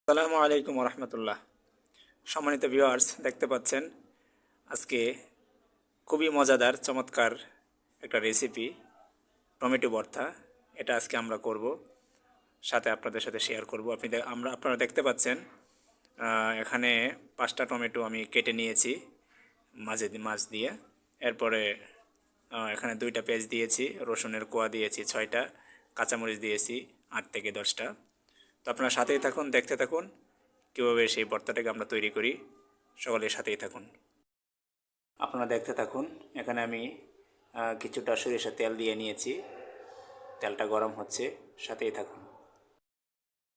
আসসালামু আলাইকুম রহমতুল্লাহ। সম্মানিত ভিউয়ার্স, দেখতে পাচ্ছেন আজকে খুবই মজাদার চমৎকার একটা রেসিপি টমেটো ভর্তা। এটা আজকে আমরা করব, সাথে আপনাদের সাথে শেয়ার করব। আপনারা দেখতে পাচ্ছেন এখানে 5টা টমেটো আমি কেটে নিয়েছি মাছ দিয়ে। এরপরে এখানে 2টা পেঁয়াজ দিয়েছি, রসুনের কোয়া দিয়েছি 6টা, কাঁচামরিচ দিয়েছি 8 থেকে 10টা। তো আপনারা সাথেই থাকুন, দেখতে থাকুন কীভাবে সেই ভর্তাটাকে আমরা তৈরি করি। সকলের সাথেই থাকুন, আপনারা দেখতে থাকুন। এখানে আমি কিছুটা সরিষার তেল দিয়ে নিয়েছি, তেলটা গরম হচ্ছে, সাথেই থাকুন।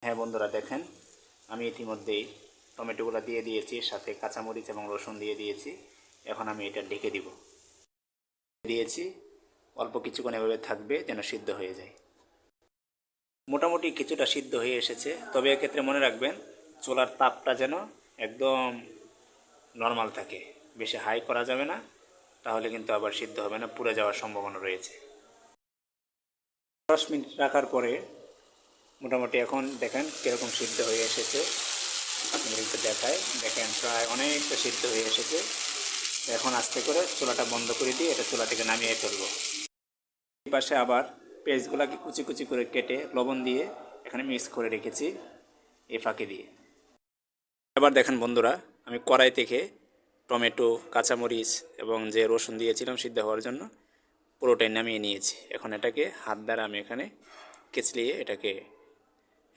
হ্যাঁ বন্ধুরা, দেখেন আমি ইতিমধ্যেই টমেটোগুলো দিয়ে দিয়েছি, সাথে কাঁচামরিচ এবং রসুন দিয়ে দিয়েছি। এখন আমি এটা ঢেকে দিব দিয়েছি, অল্প কিছুক্ষণ এভাবে থাকবে যেন সিদ্ধ হয়ে যায়। মোটামুটি কিছুটা সিদ্ধ হয়ে এসেছে, তবে এক্ষেত্রে মনে রাখবেন চুলার তাপটা যেন একদম নর্মাল থাকে, বেশি হাই করা যাবে না, তাহলে কিন্তু আবার সিদ্ধ হবে না, পুড়ে যাওয়ার সম্ভাবনা রয়েছে। 10 মিনিট রাখার পরে মোটামুটি এখন দেখেন কীরকম সিদ্ধ হয়ে এসেছে। আপনাদের একটু দেখায়, দেখেন প্রায় অনেকটা সিদ্ধ হয়ে এসেছে। এখন আস্তে করে চুলাটা বন্ধ করে দিয়ে এটা চুলা থেকে নামিয়ে ফেলবো। এই পাশে আবার পেঁয়াজগুলোকে কুচি কুচি করে কেটে লবণ দিয়ে এখানে মিক্স করে রেখেছি এই ফাঁকে দিয়ে। এবার দেখেন বন্ধুরা, আমি কড়াই থেকে টমেটো, কাঁচামরিচ এবং যে রসুন দিয়েছিলাম সিদ্ধ হওয়ার জন্য পুরোটাই নামিয়ে নিয়েছি। এখন এটাকে হাত দ্বারা আমি এখানে কেচলিয়ে এটাকে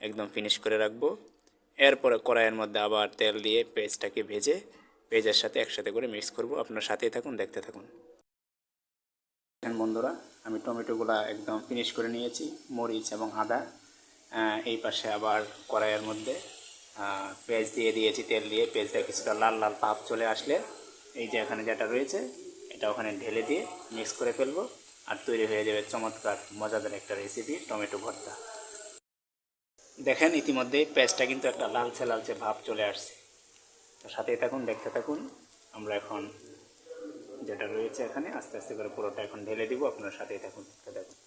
একদম ফিনিশ করে রাখবো। এরপরে কড়াইয়ের মধ্যে আবার তেল দিয়ে পেঁয়াজটাকে ভেজে পেঁয়াজের সাথে একসাথে করে মিক্স করব। আপনার সাথেই থাকুন, দেখতে থাকুন। দেখেন বন্ধুরা, আমি টমেটোগুলো একদম ফিনিশ করে নিয়েছি, মরিচ এবং আদা। এই পাশে আবার কড়াইয়ের মধ্যে পেঁয়াজ দিয়ে দিয়েছি, তেল দিয়ে পেঁয়াজটা কিছুটা লাল লাল ভাব চলে আসলে এই যে এখানে যেটা রয়েছে এটা ওখানে ঢেলে দিয়ে মিক্স করে ফেলবো, আর তৈরি হয়ে যাবে চমৎকার মজাদার একটা রেসিপি টমেটো ভর্তা। দেখেন ইতিমধ্যে পেঁয়াজটা কিন্তু একটা লালচে লালচে ভাব চলে আসছে। তো সাথেই থাকুন, দেখতে থাকুন। আমরা এখন যেটা রয়েছে এখানে আস্তে আস্তে করে পুরোটা এখন ঢেলে দিব। আপনার সাথেই থাকুন, দেখতে থাকুন,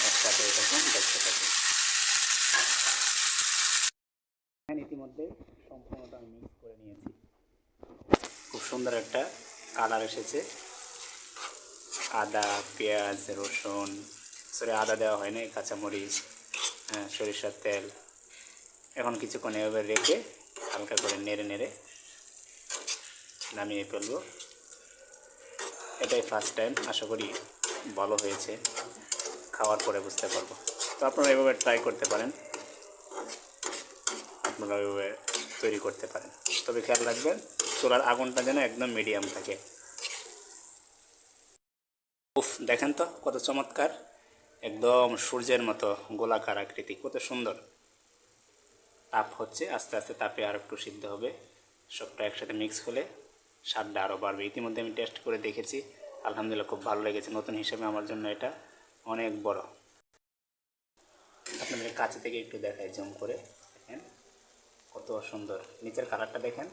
একসাথেই থাকুন, দেখতে থাকুন। ইতিমধ্যে সম্পূর্ণটা আমি মিক্স করে নিয়েছি, খুব সুন্দর একটা কালার এসেছে। আদা, পেঁয়াজ, রসুন, আদা দেওয়া হয়নি, কাঁচামরিচ, সরিষার তেল। এখন কিছুক্ষণ এভাবে রেখে হালকা করে নেড়ে নেড়ে নামিয়ে ফেলব। এটাই ফার্স্ট টাইম, আশা করি ভালো হয়েছে, খাওয়ার পরে বুঝতে পারবো। তো আপনারা এভাবে ট্রাই করতে পারেন, আপনারা এভাবে তৈরি করতে পারেন। তবে খেয়াল রাখবেন চুলার আগুনটা যেন একদম মিডিয়াম থাকে। উফ, দেখেন তো কত চমৎকার, একদম সূর্যের মতো গোলাকার আকৃতি, কত সুন্দর। তাপ হচ্ছে, আস্তে আস্তে তাপে আর একটু সিদ্ধ হবে। সবটা একসাথে মিক্স হলে স্বাদটা আরও বাড়বে। ইতিমধ্যে আমি টেস্ট করে দেখেছি, আলহামদুলিল্লাহ খুব ভালো লেগেছে। নতুন হিসেবে আমার জন্য এটা অনেক বড়। আপনাদের কাছে থেকে একটু দেখাই জুম করে, দেখেন কত সুন্দর। নিচের কালারটা দেখেন,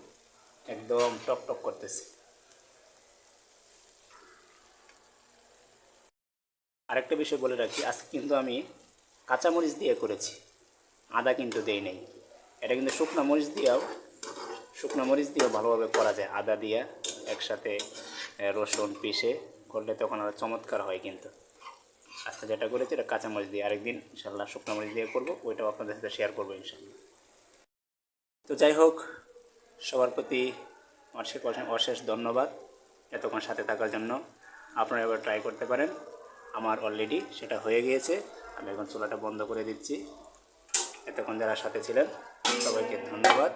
একদম টক টক করতেছে। আরেকটা বিষয় বলে রাখি, আজকে কিন্তু আমি কাঁচামরিচ দিয়ে করেছি, আদা কিন্তু দেই নাই। এটা কিন্তু শুকনো মরিচ দিয়েও ভালোভাবে করা যায়। আদা দিয়ে একসাথে রসুন পিষে করলে তখন আরও চমৎকার হয়। কিন্তু আজকে যেটা করেছি এটা কাঁচামরিচ দিয়ে, আরেকদিন ইনশাল্লাহ শুকনো মরিচ দিয়ে করবো, ওইটাও আপনাদের সাথে শেয়ার করবো ইনশাল্লাহ। তো যাই হোক, সবার প্রতি অশেষ ধন্যবাদ এতক্ষণ সাথে থাকার জন্য। আপনারা এবার ট্রাই করতে পারেন। আমার অলরেডি সেটা হয়ে গিয়েছে, আমি এখন চুলাটা বন্ধ করে দিচ্ছি। এতক্ষণ যারা সাথে ছিলেন সবাইকে ধন্যবাদ।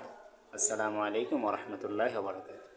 আসসালামু আলাইকুম ওয়া রাহমাতুল্লাহি ওয়া বারাকাতুহু।